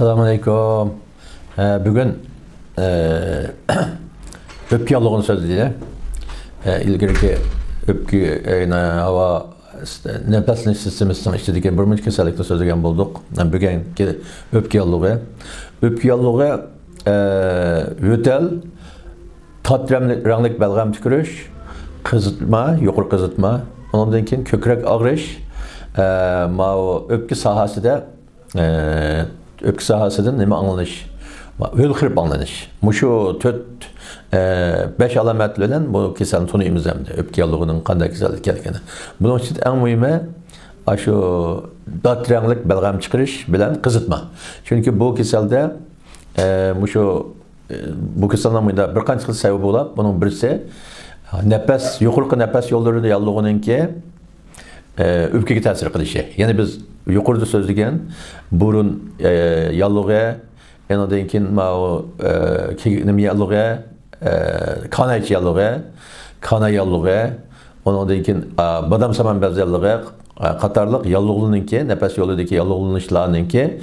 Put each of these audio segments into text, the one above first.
Assalamu alaikum. Bugün öpke yalığını sözleydi. İlgirki öpke hava nefesli sistemisinden işlediki bir müç kesinlikle sözlegen bulduk. Bugün öpke yalığı. Öpke yalığı ötel, tatremlik belgam tükürüş, kızıtma, yukarı kızıtma. Ondan keyin kökrek ağrış, öpke sahası da öpke sahasıdan nima anlanış? Ölkirip anlanış. Muşu 4-5 alamet bilen bu keselini tanıyımız hem de öpke yalığının qanday kesellik ekanini. Bunun için en mühimi şu datrenglik belgam çıkırış bilen kızıtma. Çünkü bu keselde bu keselden bir qancha sebep bo'lib, bunun birisi nefes, yuqorqi nefes yollarida yalığınınki öpkege ta'sir qilishi. Yani biz yuqorida so'zlagan burun yallığı, ondan keyin nima yallığı, kanaychi yallığı, kana yallığı, ondan keyin badam saman bez yallığı, qatarlıq yallığınınki, nefes yolidagi yallığlanishlarninki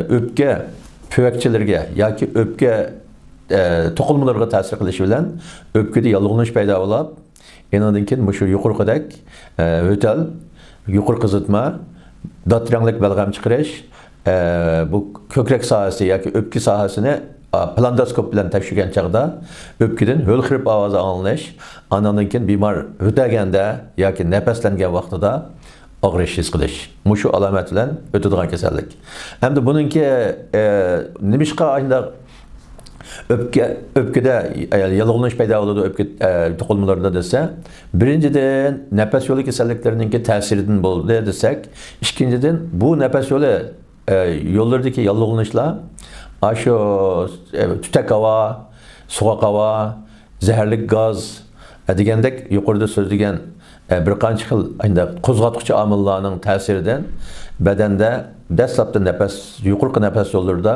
öpke pövekçilerge yoki öpke to'qilmalarga ta'sir qilishi bilan öpkede yallığlanish paydo bo'lib, ondan keyin shu yuqorqidek o'tal, yuqori qizitma, datrenglik belgam chiqarish, bu ko'krak sohasi yoki öpke sohasini plandoskop bilan tekshirgan chaqda öpkedan ho'l-xirip ovozi anglanish, andan keyin bemor o'taganda yoki nafaslangan vaqtida og'rish his qilish. Shu alomat bilan o'tadigan kasallik. Hamda buningki nimishqa ayda öpkede yalığlanış paydo bo'ladi öpke to'qilmalarida desa, birinchidan nafas yo'li kasalliklarining ta'siridan bo'ldi desak, ikkinchidan bu nafas yo'li yo'llaridagi yalığlanishlar shu tutak havo, sovuq havo, zaharli gaz degandek yuqorida so'zlagan bir qancha xil qo'zg'atuvchi omillarning ta'siridan badanda dastlabki nafas, yuqorqi nafas yo'llarida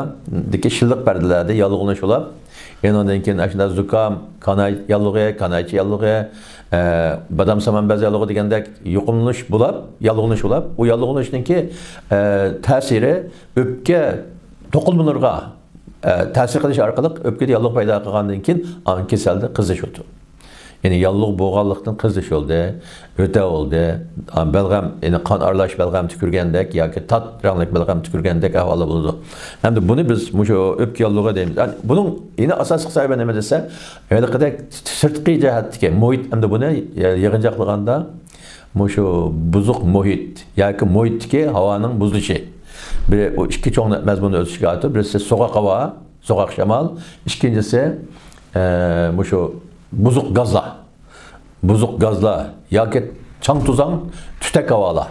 shilliq pardalarda yalığlanish bo'lib, ondan keyin ashuna zukam, kanay yallığı, kanaychi yallığı, badam saman bez yallığı degandek yuqumlanish bo'lib, yalığlanish bo'lib, u yalığlanishninki ta'siri öpke to'qilmalarga ta'sir qilish orqali öpkede yallığı paydo qilgandan keyin kasalda qizish o'tdi. Yani yallığı boğallıktan qizish oldu, öte oldu, belgam, yani kan aralash belgam tükürgendek yoki tat ranglik belgam tükürgendek ahvoli bo'ldi. Hem de bunu biz shu öpke yallığı deymiz. Yani bunun yine asaslık sahibi nima desa, haliqidek sirtqi jihatdagi muhit, hem de bunu yig'inchoqlaganda shu buzuq muhit yoki muhitdagi havoning buzilishi. Bir o ikki cho'ng mazmunni o'sishiga aytib, birisi sovuq havo, sovuq shamol, ikkinchisi shu buzuq gazlar yoki chang tuzang tutak havolar.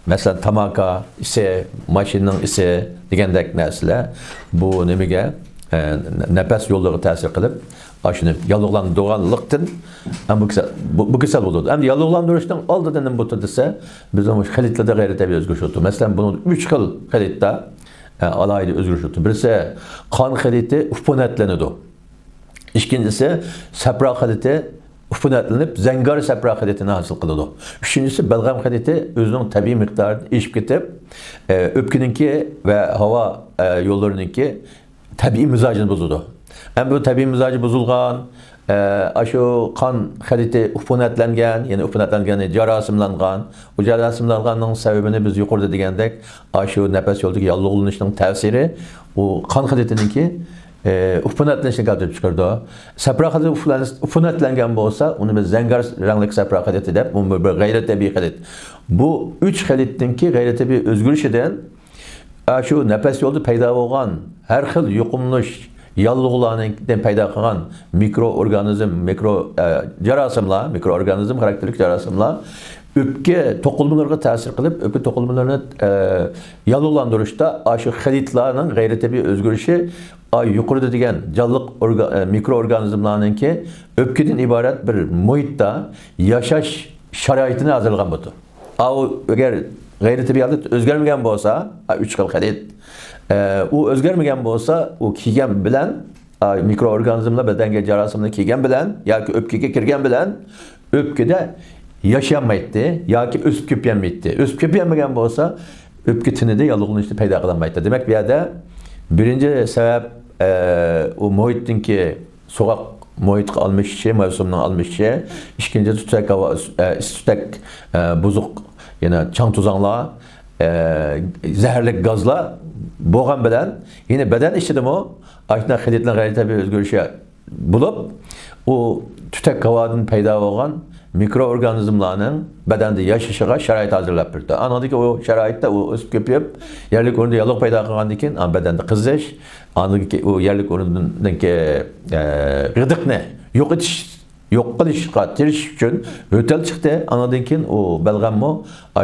Mesela tamaka ise, maşinin ise degandek narsalar bu nimaga nafas yo'llariga ta'sir qilib, shuni yallig'lantirganlikdan bu kasal bo'ladi. Endi yallig'lantirishdan oldida nima bo'ldi desa, biz o'sha xilitlarda g'ayritabiiy o'zgarish o'tdi. Masalan, buni 3 xil xilitda alohida o'zgarish o'tdi. Birisi qon xiliti ufunatlanadi. İkincisi sapra xiliti ufunatlanib, zangar sapra xilitini hosil qiladi. Üçüncüsü belgam xiliti o'zining tabiiy miqdorida eshib ketib, öpkeninki va havo yo'llarininki tabiiy mizojini buzadi. Ham bu tabiiy mizoji buzilgan, shu qon xiliti ufunatlangan, ya'ni ufunatlangan jarosimlangan, bu jarosimlanganning sababini biz yuqorida degandek, shu nafas yo'lidagi yallig'lanishning ta'siri u qon xilitininki ufunatlanishni keltirib chiqardi. Sapra xiliti ufunatlangan bo'lsa, uni biz zangar rangli sapra xiliti deb, bu bir g'ayritabiiy xilit. Bu 3 xilitninki g'ayritabiiy o'zgarishidan shu nafas yo'lida paydo bo'lgan har xil yuqumlanish yallig'lardan paydo qilgan mikroorganizm, mikroorganizm xarakterli jarosimlar öpke to'qilmalarga ta'sir qilib, öpke to'qilmalarini yallig'lantirishda shu xilitlarning g'ayritabiiy o'zgarishi yuqorida degan jonliq mikroorganizmlarninki öpkeden iborat bir muhitda yashash sharoitini hazırlagan bo'ldi. Agar g'ayritabiiy o'zgarmagan bo'lsa, 3 xil xilit u o'zgarmagan bo'lsa, u kelgan bilan mikroorganizmlar badanga jarosimni kelgan bilan yoki öpkege kirgan bilan öpkede yaşanmaydı yoki o'sib ko'paymaydi. O'sib ko'paymagan bo'lsa, öpke tinida yallig'lanishni paydo qilmaydi. Demak, bu yerda Birinci sebep o muhittinki soğuk muhitga almışı, mevsumdan almışı. İkinci tütek buzuk, yani çan tuzanlar, zehirlik gazlar boğan bilen, yine beden işledim o, aşina xilitlen gayri bir özgürlüşü bulup, o tütek havadın payda olan mikroorganizmlarning badanda yashashiga sharoit hazırlab berdi. Anadagi o sharoitda u o'sib ko'payib, yerlik o'rinda yalloq paydo qilgandan keyin badanda qizish, anadagi o yerlik o'rindagi g'idiqni yo'q qilishga tirishish uchun o'tal chiqdi. Anadan keyin o balg'ammo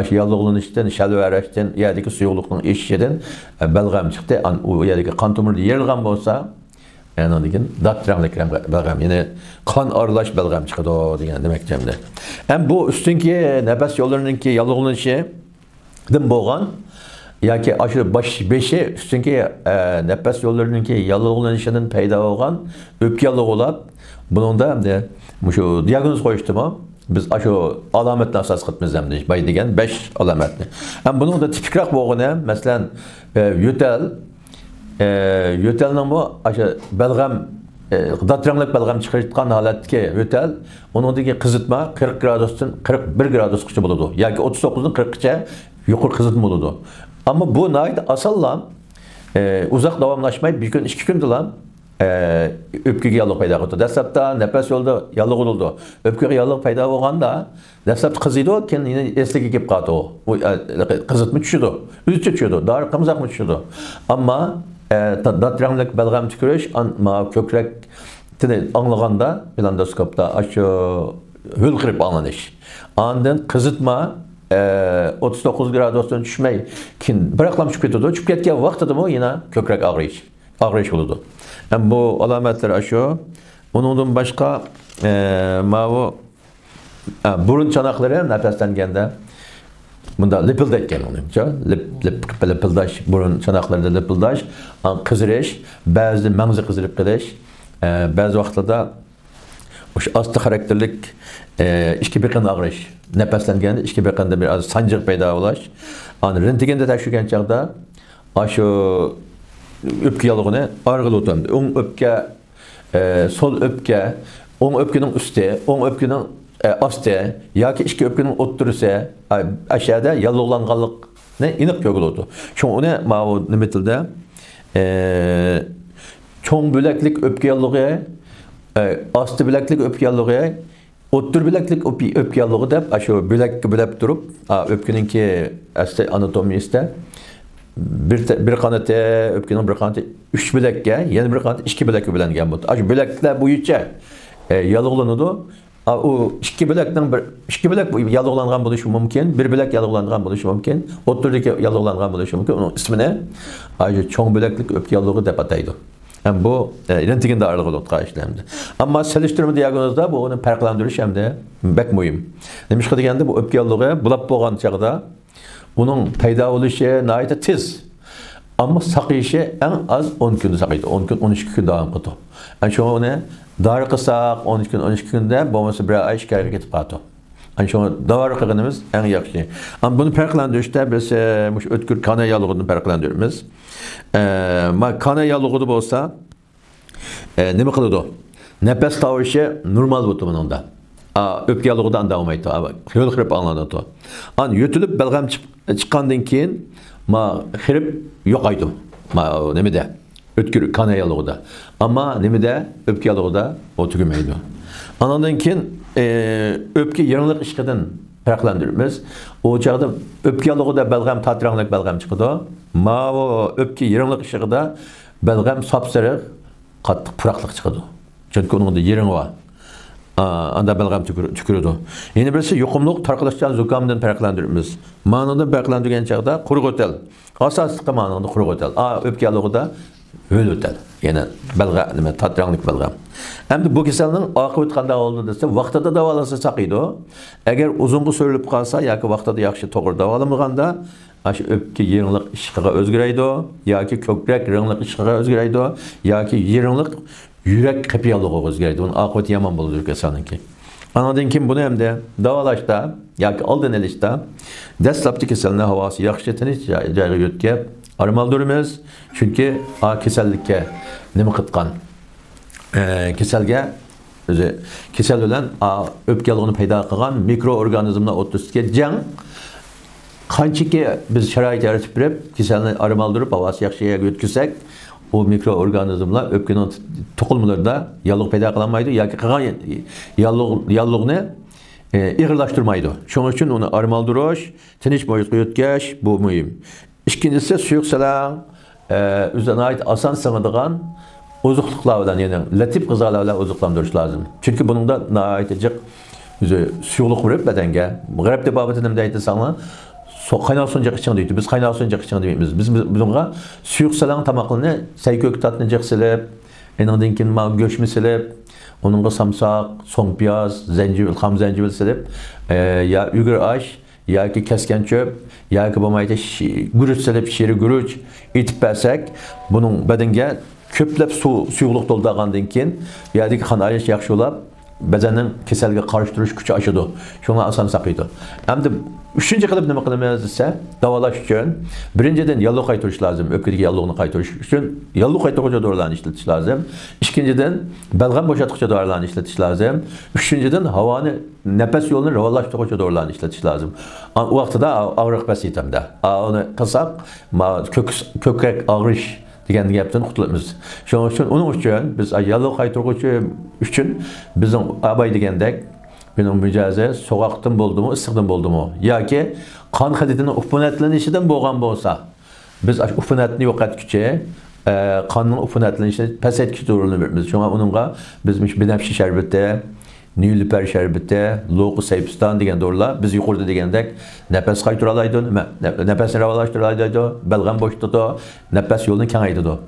shu yalloqlanishdan, shalvarashdan, yerdagi suyuqlikning eshishidan balg'am chiqdi. U yerdagi qon tomirida yerilgan bo'lsa, yani degan datranlik balg'am, ya'ni qon aralash balg'am chiqadi degan demakchimda. Ham bu ustunki nafas yo'llarininki yallig'lanishidan bo'lgan yoki shu beshi ustunki nafas yo'llarininki yallig'lanishidan paydo bo'lgan o'pka yallig'lab, buningda hamda shu diagnoz qo'yishdimi? Biz shu alomatni asos qilamiz hamda bay degan 5 alomatni. Ham buningda tipikroq bo'lgani, masalan, yo'tal yo'talning bu balg'am datranlik balg'am chiqarayotgan holatdagi yo'tal, uningdagi qizitma 40 gradusdan 41 gradusgacha bo'ladi yoki 39 dan 40 gacha yuqori qizitma bo'ladi. Ammo bu nayt asallam uzoq davomlashmay, bir kun 2 kunda ham o'pkaga yalliq paydo bo'ldi. Dastlabda nafas yo'lida yalliq bo'ldi. O'pkaga yalliq paydo bo'lganda dastlab qiziydi, keyin yana esliga kelib qoldi. U qizitma tushadi, o'zicha tushadi, dori qimzoqmi tushadi. Ammo datranlik balg'am tükürüş, ko'krakni anglaganda, endoskopda shu hülqirib anlanish. Andan qizitma 39 gradusdan tushmay, keyin biraqlam tushib ketadi. Tushib ketgan vaqtida yana ko'krak og'rish bo'ladi. Ham bu alomatlar shu. Uningdan boshqa burun chanoqlari nafaslanganda bunda lipildayotgan onimcha, lipildash, burun chanoqlarida lipildash, qizirish, ba'zi mag'zi qizirib qolish, ba'zi vaqtlarda o'sha asti xarakterlik ichki biqin og'rish, nafaslanganda ichki biqinda bir az sanjiq paydo bo'lish, rentgenda tekshirgan chaqda shu o'pka yallig'ini org'il o'tadi. O'ng o'pka, sol o'pka, o'ng o'pkaning usti, o'ng o'pkaning asti yoki ichki o'pkaning o'ttirisi aşağıda yallig'langanlikni aniq ko'riladi. Shuni ma'lum nima tilda cho'ng bo'laklik o'pka yallig'i, asti bo'laklik o'pka yallig'i, o'ttir bo'laklik o'pka yallig'i deb shu bo'lakka bo'lab turib, o'pkaningki asti anatomiyasida bir qanoti o'pkaning bir qanoti 3 bo'lakka, yana bir qanoti 2 bo'lakka bo'lingan bo'ladi. Shu bo'laklar bo'yicha yallig'lanadi. O ikki bilakdan ikki bilak yallig'langan bo'lishi mumkin, bir bilak yallig'langan bo'lishi mumkin, o'ttirdagi yallig'langan bo'lishi mumkin. Uning ismini cho'ng bilaklik o'pka yallig'i deb ataydi. Ham bu rentgenda orqali o'tkaziladi. Ammo selishtirma diagnozda bu uni farqlantirish hamda bek muhim. Nima deganda bu o'pka yallig'i bulab bo'lgan chaqda uning paydo bo'lishi nihoyatda tez. Ammo saqayishi eng az 10 kun saqaydi. 10 kun, 12 kun davom qiladi. Ana shuni dori qilsak 12 kun, 12 kunda bo'lmasa bir oy ishga ketib qoladi. Ana shuni dori qilganimiz eng yaxshi. Ammo buni farqlantirishda biz o'tkir qona yallig'ini farqlantiramiz. Qona yallig'ida bo'lsa nima qiladi? Nafas tovushi normal bo'ladi bunda. O'pka yallig'ida andamay turadi. Yo'l qirib anlanadi. An yo'tilib balg'am chiqqandan keyin xirib yo'qaydi. Nimada? O'tkir qona yallig'ida. Ammo nimada? O'pka yallig'ida o tugamaydi. Andan keyin o'pka yirinliq ishqidan farqlantiramiz. O chaqda o'pka yallig'ida balg'am tatranlik balg'am chiqadi. O'pka yirinliq ishqida balg'am sapsariq qattiq puraqliq chiqadi. Chunki uningda yiring bor. Anda balg'am tükürüdü. Yeni birisi yuqumluq tarqalışcan zukamdan farqlantiramiz. Ma'noda farqlantirgan chaqda quruq o'tal. Asosli ma'noda quruq o'tal. O'pka yallig'ida o'l o'tal. Yana balg'a nima tatranlik balg'am. Endi bu kasalning oqibati qanday bo'ldi desa, vaqtida davolasa saqiydi. Agar uzunga so'rilib qolsa yoki vaqtida yaxshi to'g'ri davolamaganda, shu o'pka yirinliq ishqiga o'zgaraydi yoki ko'krak yirinliq ishqiga o'zgaraydi yoki yirinliq yurak qapiyallig'i o'zgaradi. Uning oqibati yomon bo'ladi kasalniki. Anadan keyin buni hamda davolashda yoki oldin olishda dastlabki kasalning havosi yaxshi tinish joyiga yetkazib, armaldırmız. Çünkü kasallikka nima qilgan? Kasalga o'zi kasal bilan o'pka yolg'oni paydo qilgan mikroorganizmlar o'rtasidagi jang qanchaki biz sharoit yaratib berib, kasalni armaldırib, havasi yaxshi yerga o'tkazsak, o mikroorganizmlar o'pkaning to'qilmalarida yalliq paydo qilmaydi yoki qilgan yalliqni ig'irlashtirmaydi. Shuning uchun uni armaldirish, tinch muhitga o'tkazish bu muhim. Ikkinchisi suyuq salang, o'ziga oid oson singadigan oziqliqlar bilan, ya'ni latif g'izolar bilan oziqlantirish lozim. Chunki buningda nihoyat jiq o'zi suyuqlik berib badanga. G'arbda babatida nima deydi sanglar? Qaynoq so'njaq iching deydi. Biz qaynoq so'njaq iching deymiz. Biz bunga suyuq salang tamoqlarni sayko'ktatni jiq silib, eningdan keyin go'shtni silib, onunğa samsaq, so'ng piyoz, zanjibil, xam zanjibil silib, ya uyg'ur osh yoki kesgan cho'p yoki bo'lmaydi guruch silib, shiri guruch etib bersak, buning badanga ko'plab suyuqlik to'ldirgandan keyin bu yerdagi qon ayirish yaxshi bo'lib, badanning kasalga qarshi turish kuchi oshadi. Shunga oson saqlaydi. Hamda uchinchi qilib nima qilamiz desa, davolash uchun birinchidan yalliq qaytarish lozim. O'pkadagi yalliqni qaytarish uchun yalliq qaytaruvchi dorilarni ishlatish lozim. Ikkinchidan balg'am bo'shatuvchi dorilarni ishlatish lozim. Uchinchidan havoni, nafas yo'lini rivojlantiruvchi dorilarni ishlatish lozim. U vaqtida og'riq basitamda. Uni qilsak, ko'krak og'rish degan gapdan qutulamiz. Shuning uchun uning uchun biz yalliq qaytaruvchi uchun bizning abay degandek benim mücaze soğuktan buldum, ısıktan buldum o. Ya ki kan xididinin ufunetlenişinden boğan bolsa, biz ufunetini yok etkiçe, kanın ufunetlenişini pes etkiçe doğruluğunu veririz. Çünkü onunla bizmiş binefşi şerbeti, nilüfer şerbeti, loğu seypistan degen doğrular, biz yukarıda degendek nefes kaytıralaydı, nefesini ravalaştıralaydı, belgen boştudu, nefes yolunu kenaydı.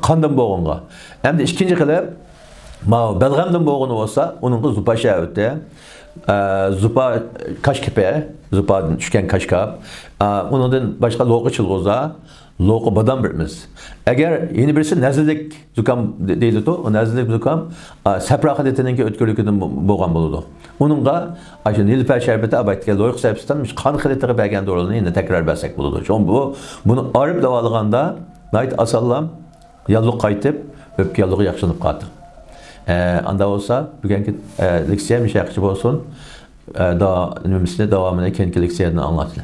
Kandan boğanğa. Hem de ikinci kılıp, belgemden boğunu olsa, onun zupa şehveti, zupa kaş kepe, zupa düşken kaş kap, onundan başka loğu çılgıza, loğu badam birimiz. Eğer yeni birisi nezillik zukam değildi, o nezillik zukam, sepra hadetinin ki ötkürlükünden boğan buludu. Onunla, nilüfer şerbeti abaytike loğu sebistan, kan hadetine belgen doğruluğunu yine tekrar bersek buludu. Çünkü bunu arıp davalığında, nait asallam, yallık kaytıp, öpki yallığı yakşınıp kaldı. Anda olsa bugünkü leksiyem işe yakıcı olsun. Daha nümüsüne devamını kendi leksiyerden anlatılı.